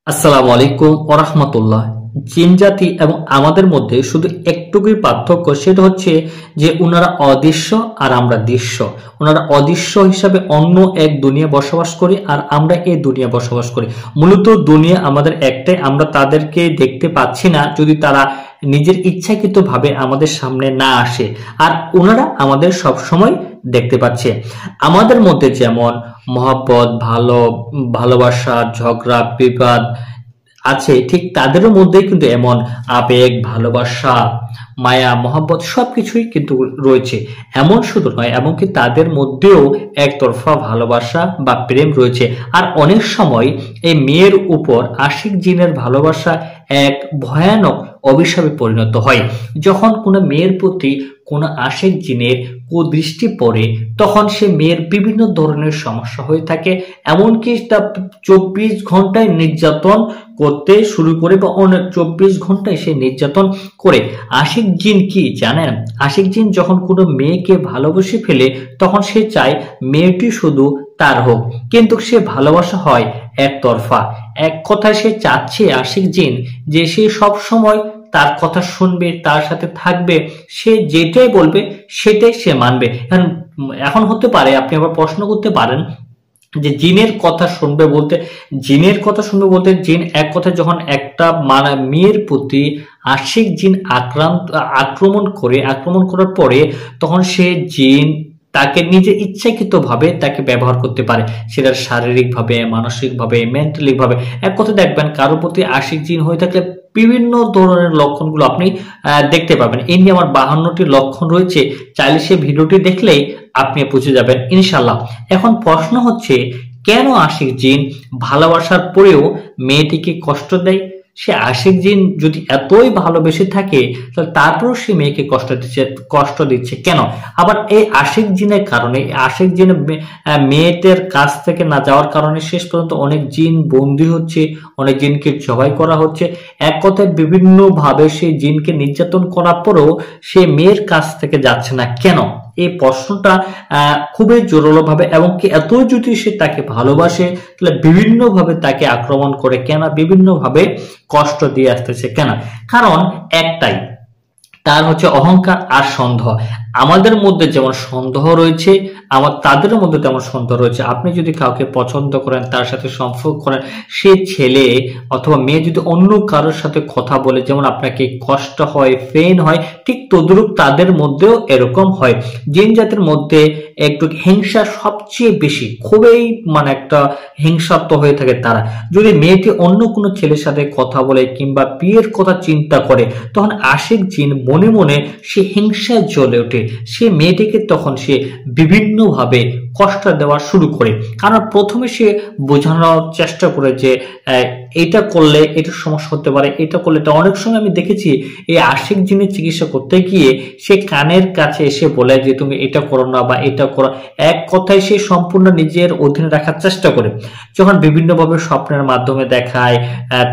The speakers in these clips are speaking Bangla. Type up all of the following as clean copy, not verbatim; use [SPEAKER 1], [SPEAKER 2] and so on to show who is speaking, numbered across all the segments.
[SPEAKER 1] আসসালামু আলাইকুম ওয়া রাহমাতুল্লাহ। জিন জাতি এবং আমাদের মধ্যে শুধু একটুকুই পার্থক্য, সেটা হচ্ছে যে ওনারা অদৃশ্য আর আমরা দৃশ্য। ওনারা অদৃশ্য হিসাবে অন্য এক দুনিয়া বসবাস করি আর আমরা এই দুনিয়া বসবাস করি। মূলত দুনিয়া আমাদের একটাই, আমরা তাদেরকে দেখতে পাচ্ছি না যদি তারা নিজের ইচ্ছাকৃত ভাবে আমাদের সামনে না আসে, আর ওনারা আমাদের সব সময় দেখতে পাচ্ছে। আমাদের মধ্যে যেমন মহব্বত, ভালোবাসা, ঝগড়া, বিবাদ আছে, ঠিক তাদেরও মধ্যে কিন্তু এমন আবেগ, ভালোবাসা, মায়া, মহব্বত সবকিছুই কিন্তু রয়েছে। এমন শুধু নয়, এমনকি তাদের মধ্যেও একতরফা ভালোবাসা বা প্রেম রয়েছে। আর অনেক সময় এই মেয়ের উপর আশিক জিনের ভালোবাসা এক ভয়ানক অভিশাপে পরিণত হয়। যখন কোনো মেয়ের প্রতি কোনো আশিক জিনের কুদৃষ্টি পড়ে, তখন সে মেয়ের বিভিন্ন ধরনের সমস্যা হয়ে থাকে। এমনকি তা 24 ঘন্টায় নির্যাতন করতে শুরু করে বা 24 ঘন্টায় সে নির্যাতন করে। আশিক জিন কি জানেন? আশিক জিন যখন কোনো মেয়েকে ভালোবেসে ফেলে, তখন সে চায় মেয়েটি শুধু তার হোক, কিন্তু সে ভালোবাসা হয় একতরফা। এক কথায় সে চাচ্ছে আশিক জিন যে সে সব সময় তার কথা শুনবে, তার সাথে থাকবে, সে যেটাই বলবে সেটাই সে মানবে। এখন হতে পারে আপনি আবার প্রশ্ন করতে পারেন যে জিনের কথা শুনবে বলতে জিন এক কথা যখন একটা মেয়ের প্রতি আশিক জিন আক্রমণ করার পরে, তখন সে জিন তাকে নিজের ইচ্ছাকৃত ভাবে তাকে ব্যবহার করতে পারে, সেটা শারীরিক ভাবে, মানসিক ভাবে, মেন্টালি ভাবে। এক কথা দেখবেন কারো প্রতি আশিক জিন হয়ে থাকলে বিভিন্ন ধরনের লক্ষণগুলো আপনি দেখতে পাবেন। এই নিয়ে আমার 52টি লক্ষণ রয়েছে, চাইলে সে ভিডিওটি দেখলেই আপনি বুঝে যাবেন ইনশাল্লাহ। এখন প্রশ্ন হচ্ছে, কেন আশিক জিন ভালোবাসার পরেও মেয়েটিকে কষ্ট দেয়? সে আশিক জিন যদি এতই ভালোবেসে থাকে, তাহলে তারপরেও সে মেয়েকে কষ্ট দিচ্ছে কেন? আবার এই আশিক জিনের কারণে, আশিক জিন মেয়েদের কাছ থেকে না যাওয়ার কারণে শেষ পর্যন্ত অনেক জিন বন্দী হচ্ছে, অনেক জিনকে জবাই করা হচ্ছে। এক কথায় বিভিন্ন ভাবে সেই জিনকে নির্যাতন করার পরেও সে মেয়ের কাছ থেকে যাচ্ছে না কেন? এই প্রশ্নটা খুবই জোরালো ভাবে, এবং কি এত যদি সে তাকে ভালোবাসে, তাহলে বিভিন্ন ভাবে তাকে আক্রমণ করে কেন, বিভিন্ন ভাবে কষ্ট দিয়ে আসতেছে কেন? কারণ একটাই, তার হচ্ছে অহংকার আর সন্দেহ। আমাদের মধ্যে যেমন সন্দেহ রয়েছে, তাদের মধ্যে তেমন সন্দেহ রয়েছে। আপনি যদি কাউকে পছন্দ করেন, তার সাথে সম্পর্ক করেন, সে ছেলে অথবা মেয়ে যদি অন্য কারোর সাথে কথা বলে, যেমন আপনাকে কষ্ট হয়, পেইন হয়, ঠিক তদ্রূপ তাদের মধ্যেও এরকম হয়। জিন জাতির মধ্যে একটু হিংসা সবচেয়ে বেশি, খুবই একটা হিংসাত্মক হয়ে থাকে তারা। যদি মেয়েটি অন্য কোনো ছেলের সাথে কথা বলে কিংবা বিয়ের কথা চিন্তা করে, তখন আশিক জিন মনে মনে সে হিংসায় জ্বলে ওঠে। সে মেয়েটিকে তখন সে বিভিন্ন ভাবে কষ্ট দেওয়া শুরু করে। কারণ প্রথমে সে বোঝানোর চেষ্টা করে যে এটা করলে এটা সমস্যা হতে পারে, এটা করলে এটা। অনেক সময় আমি দেখেছি এই আশিক জিনের চিকিৎসা করতে গিয়ে সে কানের কাছে এসে বলে যে তুমি এটা করো না বা এটা করো। এক কথায় সে সম্পূর্ণ নিজের অধীনে রাখার চেষ্টা করে। যখন বিভিন্ন ভাবে স্বপ্নের মাধ্যমে দেখায়,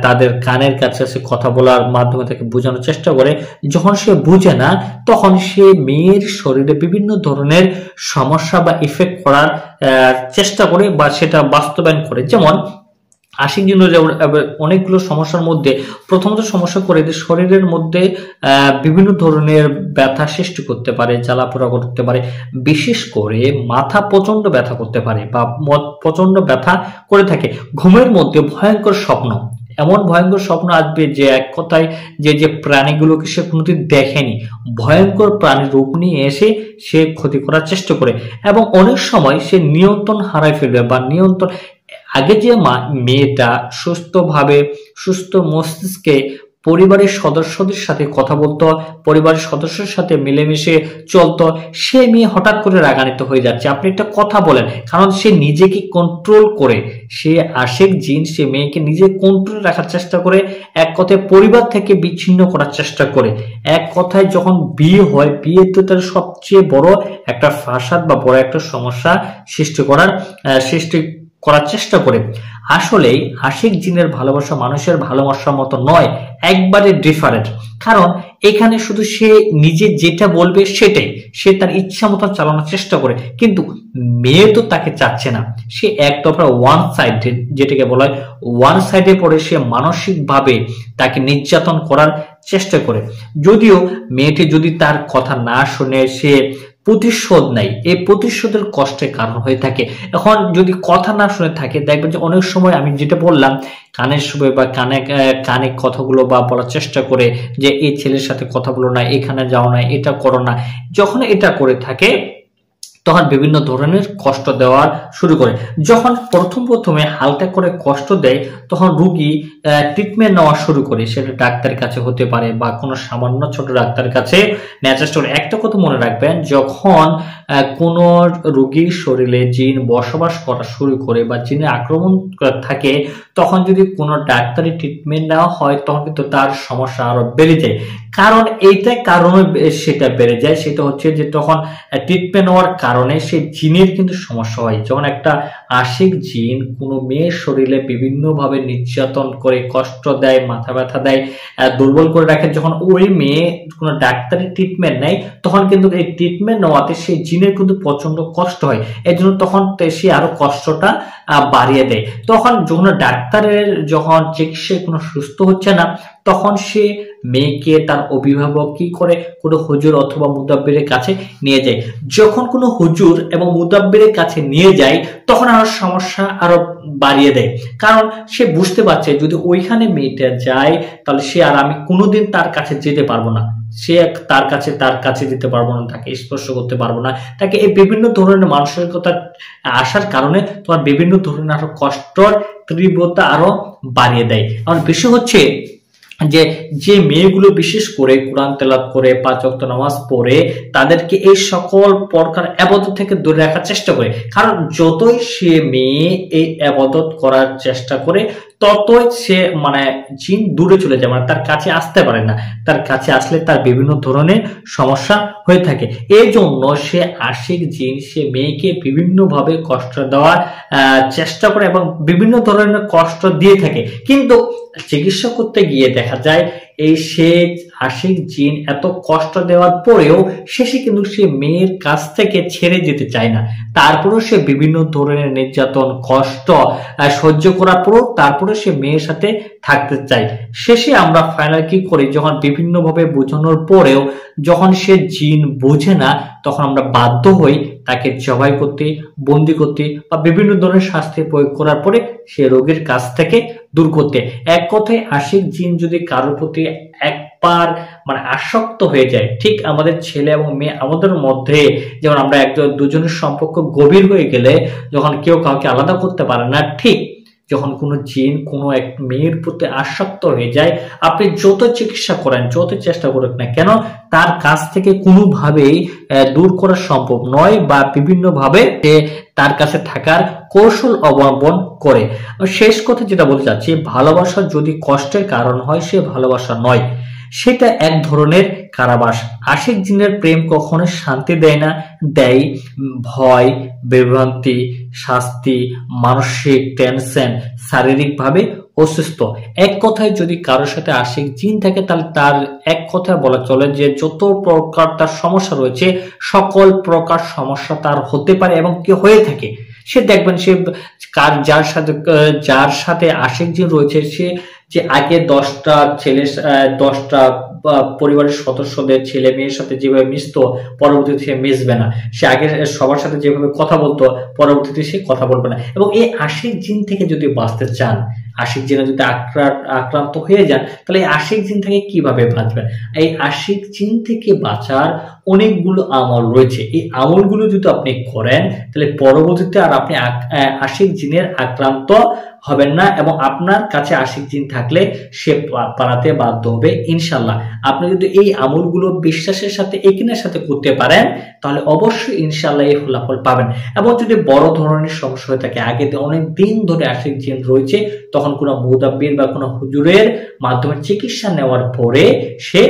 [SPEAKER 1] তাদের কানের কাছে সে কথা বলার মাধ্যমে তাকে বোঝানোর চেষ্টা করে, যখন সে বুঝে না, তখন সে মেয়ের শরীরে বিভিন্ন ধরনের সমস্যা বা ইফেক্ট করার চেষ্টা করে বা সেটা বাস্তবায়ন করে। যেমন আশিক জিন অনেকগুলো সমস্যার মধ্যে প্রথমত সমস্যা করে যে শরীরের মধ্যে বিভিন্ন ধরনের ব্যথা সৃষ্টি করতে পারে, জ্বালাপোড়া করতে পারে, বিশেষ করে মাথা প্রচন্ড ব্যথা করতে পারে বা প্রচন্ড ব্যথা করে থাকে। ঘুমের মধ্যে ভয়ঙ্কর স্বপ্ন, এমন ভয়ঙ্কর স্বপ্ন আসবে যে এক কথায় যে প্রাণীগুলোকে সে কোনোদিন দেখেনি, ভয়ঙ্কর প্রাণীর রূপ নিয়ে এসে সে ক্ষতি করার চেষ্টা করে। এবং অনেক সময় সে নিয়ন্ত্রণ হারায় ফেলবে বা আগে যে মেয়েটা সুস্থ মস্তিষ্কে পরিবারের সদস্যদের সাথে কথা বলতো, পরিবারের সদস্যের সাথে মিলেমিশে চলতো, সে মেয়ে হঠাৎ করে রাগান্বিত হয়ে যাচ্ছে। আপনি একটা কথা বলেন, কারণ সে নিজেকে কন্ট্রোল করে, সে আশিক জিন সে মেয়েকে নিজে কন্ট্রোল রাখার চেষ্টা করে, এক কথায় পরিবার থেকে বিচ্ছিন্ন করার চেষ্টা করে। এক কথায় যখন বিয়ে হয়, বিয়েতে তার সবচেয়ে বড় একটা ফাসাদ বা বড় একটা সমস্যা সৃষ্টি করার চেষ্টা করে। আসলে আশিক জিনের ভালোবাসা মানুষের ভালোবাসার মতো নয়, একবারে ডিফারেন্ট। কারণ এখানে শুধু সে নিজে যেটা বলবে সেটাই সে তার ইচ্ছা মতো চালানোর চেষ্টা করে, কিন্তু মেয়ে তো তাকে চাচ্ছে না। সে একতরফা ওয়ান সাইডেড, যেটাকে বলা হয় ওয়ান সাইডে পড়ে সে মানসিক ভাবে তাকে নির্যাতন করার চেষ্টা করে। যদিও মেয়েটি যদি তার কথা না শুনে সে প্রতিশোধ নেয়, এই প্রতিশোধের কষ্টের কারণ হয়ে থাকে। এখন যদি কথা না শুনে থাকে, দেখবেন যে অনেক সময় আমি যেটা বললাম কানের শুনে বা কানে কানে কথাগুলো বা বলার চেষ্টা করে যে এই ছেলের সাথে কথা বলো না, এখানে যাও না, এটা করো না। যখন এটা করে থাকে তখন বিভিন্ন ধরনের কষ্ট দেওয়া শুরু করে। যখন প্রথমে হালকা করে কষ্ট দেয় তখন রোগী ট্রিটমেন্ট নেওয়া শুরু করে, সেটা ডাক্তারের কাছে হতে পারে বা কোনো সামান্য ছোট ডাক্তারের কাছে নেওয়ার চেষ্টা করে। একটা কথা মনে রাখবেন, যখন কোনো রোগীর শরীরে জিন বসবাস করা শুরু করে বা জিনের আক্রমণ থাকে, তখন যদি কোনো ডাক্তারি ট্রিটমেন্ট নেওয়া হয় তখন কিন্তু তার সমস্যা আরো বেড়ে যায়। কারণ এইটাই কারণে সেটা বেড়ে যায়, সেটা হচ্ছে যে তখন ট্রিটমেন্ট নেওয়ার কারণে সে জিনের কিন্তু সমস্যা হয়। যখন একটা আশিক জিন কোনো মেয়ের শরীরে বিভিন্ন ভাবে নির্যাতন করে, কষ্ট দেয়, মাথা ব্যথা দেয়, দুর্বল করে রাখে, যখন ওই মেয়ে কোনো ডাক্তারি ট্রিটমেন্ট নেয় তখন কিন্তু এই ট্রিটমেন্ট নেওয়াতে সেই জিনের কিন্তু প্রচন্ড কষ্ট হয়। এই জন্য তখন সে আরো কষ্টটা বাড়িয়ে দেয়। তখন যখন ডাক্তারের যখন চিকিৎসায় কোনো সুস্থ হচ্ছে না, তখন সে মেয়েকে তার অভিভাবক কি করে কোনো হুজুর অথবা মুদাব্বিরের কাছে নিয়ে যায়। যখন কোনো হুজুর এবং মুদাব্বিরের কাছে নিয়ে যায় তখন আরো সমস্যা আরো বাড়িয়ে দেয়। কারণ সে বুঝতে পারছে যদি ওইখানে মেয়েটা যায় তাহলে সে আর আমি কোনোদিন তার কাছে যেতে পারবো না, সে তার কাছে দিতে পারবো না, তাকে স্পর্শ করতে পারবো না। তাকে এই বিভিন্ন ধরনের মানসিকতা আসার কারণে তোমার বিভিন্ন ধরনের আরো কষ্টর তীব্রতা আরো বাড়িয়ে দেয়। আমার বিষয় হচ্ছে যে মেয়েগুলো বিশেষ করে কোরআন তেলাওয়াত করে, 5 ওয়াক্ত নামাজ পড়ে, তাদেরকে এই সকল প্রকার ইবাদত থেকে দূরে রাখার চেষ্টা করে। কারণ যতই সে মেয়ে এই ইবাদত করার চেষ্টা করে ততই সে জিন দূরে চলে যায়, তার কাছে আসতে পারে না। তার কাছে আসলে তার বিভিন্ন ধরনের সমস্যা হয়ে থাকে। এই জন্য সে আশিক জিন সে মেয়েকে বিভিন্ন ভাবে কষ্ট দেওয়ার চেষ্টা করে এবং বিভিন্ন ধরনের কষ্ট দিয়ে থাকে। কিন্তু চিকিৎসা করতে গিয়ে দেখা যায় এই সে আশিক জিন এত কষ্ট দেওয়ার পরেও শেষে কিন্তু সে মেয়ের কাছ থেকে ছেড়ে যেতে চায় না। তারপরেও সে বিভিন্ন ধরনের নির্যাতন কষ্ট সহ্য করার পরও তারপরে সে মেয়ের সাথে থাকতে চায়। শেষে আমরা ফাইনাল কি করি, যখন বিভিন্ন ভাবে বোঝানোর পরেও যখন সে জিন বোঝে না তখন আমরা বাধ্য হই তাকে জবাই করতে, বন্দি করতে বা বিভিন্ন ধরনের শাস্তি প্রয়োগ করার পরে সে রোগীর কাছ থেকে দূর করতে। এক কথায় আশিক জিন যদি কারোর প্রতি একবার আসক্ত হয়ে যায়, ঠিক আমাদের ছেলে এবং মেয়ে আমাদের মধ্যে যেমন আমরা দুজনের সম্পর্ক গভীর হয়ে গেলে যখন কেউ কাউকে আলাদা করতে পারে না, ঠিক যখন কোনো জিন কোনো এক মেয়ের প্রতি আসক্ত হয়ে যায়, আপনি যত চিকিৎসা করেন, যত চেষ্টা করেন না কেন, তার কাছ থেকে কোনোভাবেই দূর করা সম্ভব নয় বা বিভিন্ন ভাবে তার কাছে থাকার কৌশল অবলম্বন করে। শেষ কথা যেটা বলতে চাচ্ছি, ভালোবাসা যদি কষ্টের কারণ হয় সে ভালোবাসা নয়, সেটা এক ধরনের কারাবাস। আশিক জিনের প্রেম কখনো শান্তি দেয় না, দেয় ভয়, বিভ্রান্তি, শাস্তি, মানসিক টেনশন, শারীরিকভাবে অসুস্থ। এক কথায় যদি কারোর সাথে আশিক জিন থাকে তাহলে তার এক কথায় বলা চলে যে যত প্রকার তার সমস্যা রয়েছে সকল প্রকার সমস্যা তার হতে পারে এবং কি হয়ে থাকে। সে দেখবেন সে যার সাথে আশিক জিন রয়েছে সে যে আগে 10টা পরিবারের সদস্যদের ছেলে মেয়ের সাথে যেভাবে মিশতো পরবর্তীতে সে মিশবে না। সে আগে সবার সাথে যেভাবে কথা বলতো পরবর্তীতে সে কথা বলবে না। এবং এই আশিক জিন থেকে যদি বাঁচতে চান, আশিক জিনে যদি আক্রান্ত হয়ে যান, তাহলে এই আশিক জিন থেকে কিভাবে বাঁচবেন? এই আশিক জিন থেকে বাঁচার অনেকগুলো আমল রয়েছে। এই আমলগুলো যদি আপনি করেন তাহলে পরবর্তীতে আর আপনি আশিক জিনের আক্রান্ত হবেন না এবং আপনার কাছে আশিক জিন থাকলে সে পালাতে বাধ্য হবে ইনশাল্লাহ। আপনি যদি এই আমলগুলো বিশ্বাসের সাথে একিনের সাথে করতে পারেন তাহলে অবশ্যই ইনশাল্লাহ এই ফলাফল পাবেন। এবং যদি বড় ধরনের সমস্যা হয়ে থাকে, আগে অনেক দিন ধরে আশিক জিন রয়েছে, তখন কোনো মুদাব্বির বা কোনো হুজুরের মাধ্যমে চিকিৎসা নেওয়ার পরে সে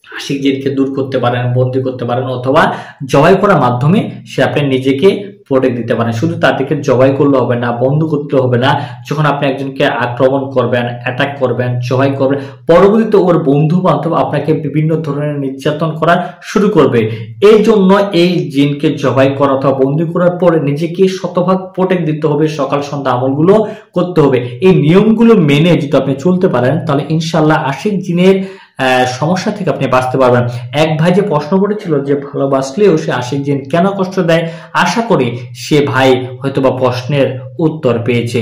[SPEAKER 1] আশিক জিনকে দূর করতে পারেন, বন্দী করতে পারেন, অথবা জবাই করার মাধ্যমে সে আপনি নিজেকে প্রোটেক্ট দিতে পারেন। শুধু তাদেরকে জবাই করলে হবে না, বন্ধ করতে হবে না। যখন আপনি একজনকে আক্রমণ করবেন, অ্যাটাক করবেন, জবাই করবেন, পরবর্তীতে ওর বন্ধু বান্ধব আপনাকে বিভিন্ন ধরনের নির্যাতন করা শুরু করবে। এই জন্য এই জিনকে জবাই করা অথবা বন্দি করার পরে নিজেকে শতভাগ প্রোটেক্ট দিতে হবে, সকাল সন্ধ্যা আমলগুলো করতে হবে। এই নিয়মগুলো মেনে যদি আপনি চলতে পারেন তাহলে ইনশাল্লাহ আশিক জিনের সমস্যা থেকে আপনি বাঁচতে পারবেন। এক ভাই যে প্রশ্ন করেছিল যে ভালোবাসলেও সে আশিক জিন কেন কষ্ট দেয়, আশা করি সে ভাই হয়তোবা প্রশ্নের উত্তর পেয়েছে।